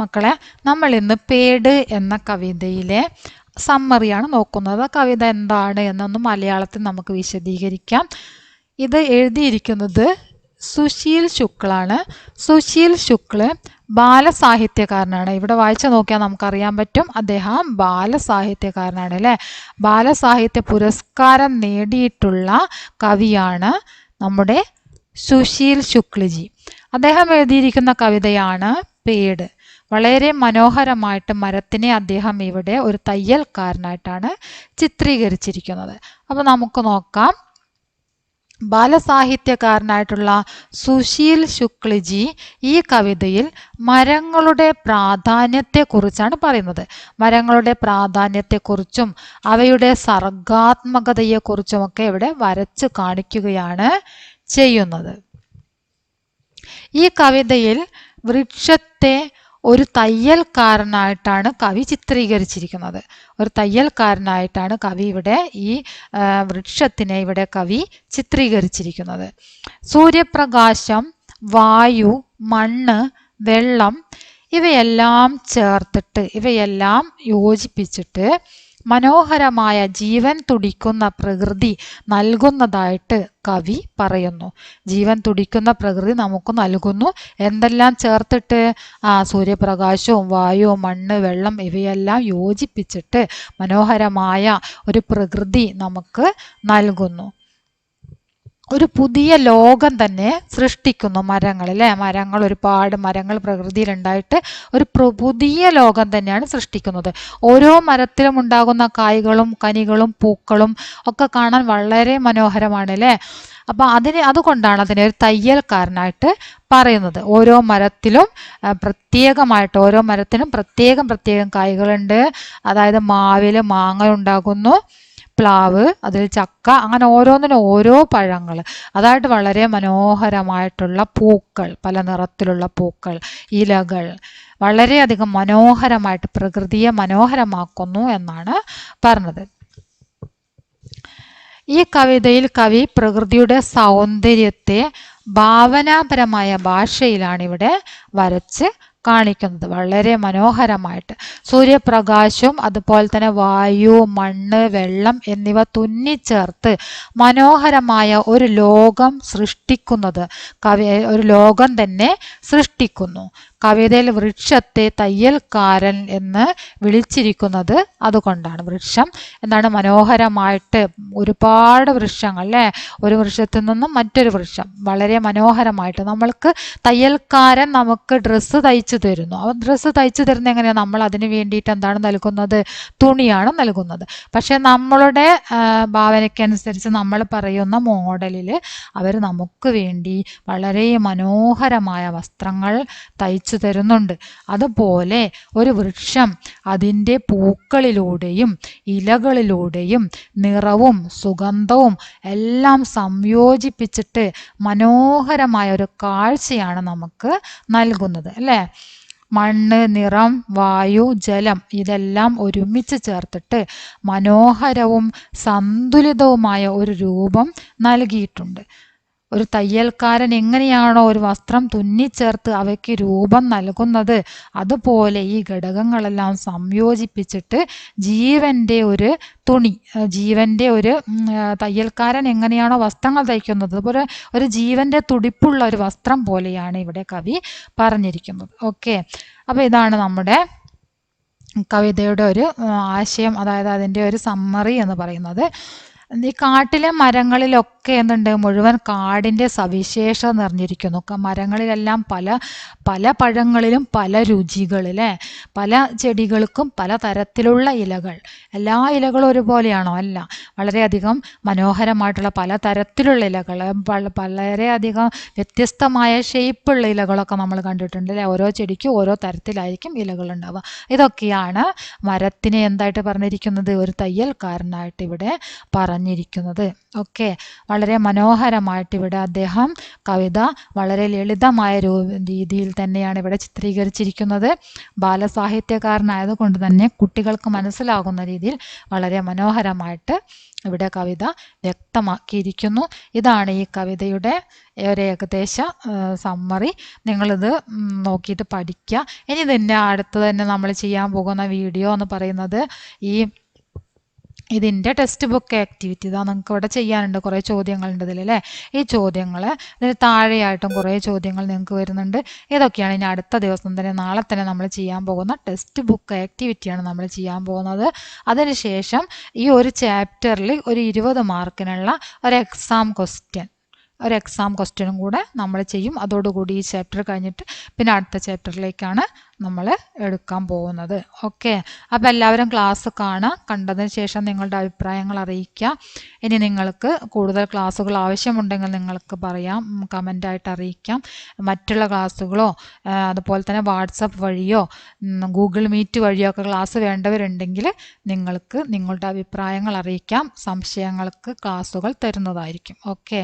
മക്കളെ, നമ്മൾ ഇന്ന് പേട് എന്ന കവിതയിലെ സമ്മറിയാണ് നോക്കുന്നത്. കവിത എന്താണ് എന്നൊന്ന് മലയാളത്തിൽ നമുക്ക് വിശദീകരിക്കാം. ഇത് എഴുതിയിരിക്കുന്നത് സുശീൽ ശുക്ലാണ്. സുശീൽ ശുക്ല് ബാലസാഹിത്യകാരനാണ്. ഇവിടെ വായിച്ചു നോക്കിയാൽ നമുക്കറിയാൻ പറ്റും അദ്ദേഹം ബാലസാഹിത്യകാരനാണ് അല്ലേ. ബാലസാഹിത്യ പുരസ്കാരം നേടിയിട്ടുള്ള കവിയാണ് നമ്മുടെ സുശീൽ ശുക്ലജി. അദ്ദേഹം എഴുതിയിരിക്കുന്ന കവിതയാണ് പേട്. വളരെ മനോഹരമായിട്ട് മരത്തിനെ അദ്ദേഹം ഇവിടെ ഒരു തയ്യൽക്കാരനായിട്ടാണ് ചിത്രീകരിച്ചിരിക്കുന്നത്. അപ്പോൾ നമുക്ക് നോക്കാം. ബാലസാഹിത്യകാരനായിട്ടുള്ള സുശീൽ ശുക്ലജി ഈ കവിതയിൽ മരങ്ങളുടെ പ്രാധാന്യത്തെക്കുറിച്ചാണ് പറയുന്നത്. മരങ്ങളുടെ പ്രാധാന്യത്തെക്കുറിച്ചും അവയുടെ സർഗാത്മകതയെക്കുറിച്ചുമൊക്കെ ഇവിടെ വരച്ച് കാണിക്കുകയാണ് ചെയ്യുന്നത്. ഈ കവിതയിൽ വൃക്ഷത്തെ ഒരു തയ്യൽക്കാരനായിട്ടാണ് കവി ചിത്രീകരിച്ചിരിക്കുന്നത്. ഒരു തയ്യൽക്കാരനായിട്ടാണ് കവി ഇവിടെ ഈ വൃക്ഷത്തിനെ ഇവിടെ കവി ചിത്രീകരിച്ചിരിക്കുന്നത്. സൂര്യപ്രകാശം, വായു, മണ്ണ്, വെള്ളം ഇവയെല്ലാം ചേർത്തിട്ട് ഇവയെല്ലാം യോജിപ്പിച്ചിട്ട് മനോഹരമായ ജീവൻ തുടിക്കുന്ന പ്രകൃതി നൽകുന്നതായിട്ട് കവി പറയുന്നു. ജീവൻ തുടിക്കുന്ന പ്രകൃതി നമുക്ക് നൽകുന്നു. എന്തെല്ലാം ചേർത്തിട്ട്? സൂര്യപ്രകാശവും വായുവും മണ്ണ് വെള്ളം ഇവയെല്ലാം യോജിപ്പിച്ചിട്ട് മനോഹരമായ ഒരു പ്രകൃതി നമുക്ക് നൽകുന്നു. ഒരു പുതിയ ലോകം തന്നെ സൃഷ്ടിക്കുന്നു മരങ്ങൾ അല്ലേ. മരങ്ങൾ ഒരുപാട് മരങ്ങൾ പ്രകൃതിയിലുണ്ടായിട്ട് ഒരു പുതിയ ലോകം തന്നെയാണ് സൃഷ്ടിക്കുന്നത്. ഓരോ മരത്തിലും ഉണ്ടാകുന്ന കായ്കളും കനികളും പൂക്കളും ഒക്കെ കാണാൻ വളരെ മനോഹരമാണ് അല്ലേ. അപ്പം അതുകൊണ്ടാണ് അതിനെ ഒരു തയ്യൽക്കാരനായിട്ട് പറയുന്നത്. ഓരോ മരത്തിലും പ്രത്യേകമായിട്ട് ഓരോ മരത്തിനും പ്രത്യേകം കായ്കളുണ്ട്. അതായത് മാവിൽ മാങ്ങ ഉണ്ടാകുന്നു, പ്ലാവ്, അതിൽ ചക്ക, അങ്ങനെ ഓരോന്നിനും ഓരോ പഴങ്ങൾ, അതായിട്ട് വളരെ മനോഹരമായിട്ടുള്ള പൂക്കൾ, പല നിറത്തിലുള്ള പൂക്കൾ, ഇലകൾ വളരെയധികം മനോഹരമായിട്ട് പ്രകൃതിയെ മനോഹരമാക്കുന്നു എന്നാണ് പറഞ്ഞത്. ഈ കവിതയിൽ കവി പ്രകൃതിയുടെ സൗന്ദര്യത്തെ ഭാവനാപരമായ ഭാഷയിലാണ് ഇവിടെ വരച്ച് കാണിക്കുന്നത്. വളരെ മനോഹരമായിട്ട് സൂര്യപ്രകാശവും അതുപോലെ തന്നെ വായു, മണ്ണ്, വെള്ളം എന്നിവ തുന്നിച്ചേർത്ത് മനോഹരമായ ഒരു ലോകം സൃഷ്ടിക്കുന്നത് ഒരു ലോകം തന്നെ സൃഷ്ടിക്കുന്നു. കവിതയിൽ വൃക്ഷത്തെ തയ്യൽക്കാരൻ എന്ന് വിളിച്ചിരിക്കുന്നത് അതുകൊണ്ടാണ്. വൃക്ഷം എന്താണ്? മനോഹരമായിട്ട് ഒരുപാട് വൃക്ഷങ്ങൾ അല്ലേ. ഒരു വൃക്ഷത്തിൽ നിന്നും മറ്റൊരു വൃക്ഷം വളരെ മനോഹരമായിട്ട് നമ്മൾക്ക് തയ്യൽക്കാരൻ നമുക്ക് ഡ്രസ്സ് തയ്ച്ചു തരുന്നു. ആ ഡ്രസ്സ് തയ്ച്ചു തരുന്നത് എങ്ങനെയാണ്? നമ്മൾ അതിന് വേണ്ടിയിട്ട് എന്താണ് നൽകുന്നത്? തുണിയാണ് നൽകുന്നത്. പക്ഷെ നമ്മളുടെ ഭാവനയ്ക്കനുസരിച്ച് നമ്മൾ പറയുന്ന മോഡലിൽ അവർ നമുക്ക് വേണ്ടി വളരെ മനോഹരമായ വസ്ത്രങ്ങൾ തയ്ച്ചു തരുന്നുണ്ട്. അതുപോലെ ഒരു വൃക്ഷം അതിൻ്റെ പൂക്കളിലൂടെയും ഇലകളിലൂടെയും നിറവും സുഗന്ധവും എല്ലാം സംയോജിപ്പിച്ചിട്ട് മനോഹരമായ ഒരു കാഴ്ചയാണ് നമുക്ക് നൽകുന്നത് അല്ലേ. മണ്ണ്, നിറം, വായു, ജലം ഇതെല്ലാം ഒരുമിച്ച് ചേർത്തിട്ട് മനോഹരവും സന്തുലിതവുമായ ഒരു രൂപം നൽകിയിട്ടുണ്ട്. ഒരു തയ്യൽക്കാരൻ എങ്ങനെയാണോ ഒരു വസ്ത്രം തുന്നിച്ചേർത്ത് അവയ്ക്ക് രൂപം നൽകുന്നത്, അതുപോലെ ഈ ഘടകങ്ങളെല്ലാം സംയോജിപ്പിച്ചിട്ട് ജീവൻ്റെ ഒരു തുണി, ജീവൻ്റെ ഒരു തയ്യൽക്കാരൻ എങ്ങനെയാണോ വസ്ത്രങ്ങൾ തയ്ക്കുന്നത്, അതുപോലെ ഒരു ജീവൻ്റെ തുടിപ്പുള്ള ഒരു വസ്ത്രം പോലെയാണ് ഇവിടെ കവി പറഞ്ഞിരിക്കുന്നത്. ഓക്കെ, അപ്പോൾ ഇതാണ് നമ്മുടെ കവിതയുടെ ഒരു ആശയം, അതായത് അതിൻ്റെ ഒരു സമ്മറി എന്ന് പറയുന്നത്. ഈ കാട്ടിലെ മരങ്ങളിലൊക്കെ എന്തുണ്ട്? മുഴുവൻ കാടിൻ്റെ സവിശേഷത നിറഞ്ഞിരിക്കുന്നു. മരങ്ങളിലെല്ലാം പല പഴങ്ങളിലും പല രുചികൾ അല്ലേ. പല ചെടികൾക്കും പല തരത്തിലുള്ള ഇലകൾ. എല്ലാ ഇലകളും ഒരുപോലെയാണോ? അല്ല. വളരെയധികം മനോഹരമായിട്ടുള്ള പല തരത്തിലുള്ള ഇലകൾ, വളരെയധികം വ്യത്യസ്തമായ ഷേപ്പുള്ള ഇലകളൊക്കെ നമ്മൾ കണ്ടിട്ടുണ്ട് അല്ലേ. ഓരോ ചെടിക്കും ഓരോ തരത്തിലായിരിക്കും ഇലകൾ ഉണ്ടാവുക. ഇതൊക്കെയാണ് മരത്തിനെ എന്തായിട്ട് പറഞ്ഞിരിക്കുന്നത്? ഒരു തയ്യൽക്കാരനായിട്ട് ഇവിടെ പറഞ്ഞിരിക്കുന്നത്. ഓക്കെ, വളരെ മനോഹരമായിട്ട് ഇവിടെ അദ്ദേഹം കവിത വളരെ ലളിതമായ രീതിയിൽ തന്നെയാണ് ഇവിടെ ചിത്രീകരിച്ചിരിക്കുന്നത്. ബാലസാഹിത്യകാരനായതുകൊണ്ട് തന്നെ കുട്ടികൾക്ക് മനസ്സിലാകുന്ന രീതിയിൽ വളരെ മനോഹരമായിട്ട് ഇവിടെ കവിത വ്യക്തമാക്കിയിരിക്കുന്നു. ഇതാണ് ഈ കവിതയുടെ ഒരു ഏകദേശ സമ്മറി. നിങ്ങളിത് നോക്കിയിട്ട് പഠിക്കുക. ഇനി ഇതിൻ്റെ അടുത്ത് തന്നെ നമ്മൾ ചെയ്യാൻ പോകുന്ന വീഡിയോ എന്ന് പറയുന്നത് ഇതിൻ്റെ ടെക്സ്റ്റ് ബുക്ക് ആക്ടിവിറ്റി. ഇതാ നിങ്ങൾക്ക് ഇവിടെ ചെയ്യാനുണ്ട്, കുറേ ചോദ്യങ്ങളുണ്ട് ഇതിൽ അല്ലേ. ഈ ചോദ്യങ്ങൾ ഇതിന് താഴെയായിട്ടും കുറേ ചോദ്യങ്ങൾ നിങ്ങൾക്ക് വരുന്നുണ്ട്. ഇതൊക്കെയാണ് ഇനി അടുത്ത ദിവസം തന്നെ, നാളെ തന്നെ നമ്മൾ ചെയ്യാൻ പോകുന്ന ടെക്സ്റ്റ് ബുക്ക് ആക്ടിവിറ്റിയാണ് നമ്മൾ ചെയ്യാൻ പോകുന്നത്. അതിനുശേഷം ഈ ഒരു ചാപ്റ്ററിൽ ഒരു 20 മാർക്കിനുള്ള ഒരു എക്സാം ക്വസ്റ്റ്യനും കൂടെ നമ്മൾ ചെയ്യും. അതോടുകൂടി ഈ ചാപ്റ്റർ കഴിഞ്ഞിട്ട് പിന്നെ അടുത്ത ചാപ്റ്ററിലേക്കാണ് നമ്മൾ എടുക്കാൻ പോകുന്നത്. ഓക്കെ, അപ്പോൾ എല്ലാവരും ക്ലാസ് കാണുക. കണ്ടതിന് ശേഷം നിങ്ങളുടെ അഭിപ്രായങ്ങൾ അറിയിക്കുക. ഇനി നിങ്ങൾക്ക് കൂടുതൽ ക്ലാസ്സുകൾ ആവശ്യമുണ്ടെങ്കിൽ നിങ്ങൾക്ക് പറയാം, കമൻ്റായിട്ട് അറിയിക്കാം. മറ്റുള്ള ക്ലാസ്സുകളോ അതുപോലെ തന്നെ വാട്സപ്പ് വഴിയോ ഗൂഗിൾ മീറ്റ് വഴിയോ ഒക്കെ ക്ലാസ് വേണ്ടവരുണ്ടെങ്കിൽ നിങ്ങൾക്ക് നിങ്ങളുടെ അഭിപ്രായങ്ങൾ അറിയിക്കാം. സംശയങ്ങൾക്ക് ക്ലാസ്സുകൾ തരുന്നതായിരിക്കും. ഓക്കെ.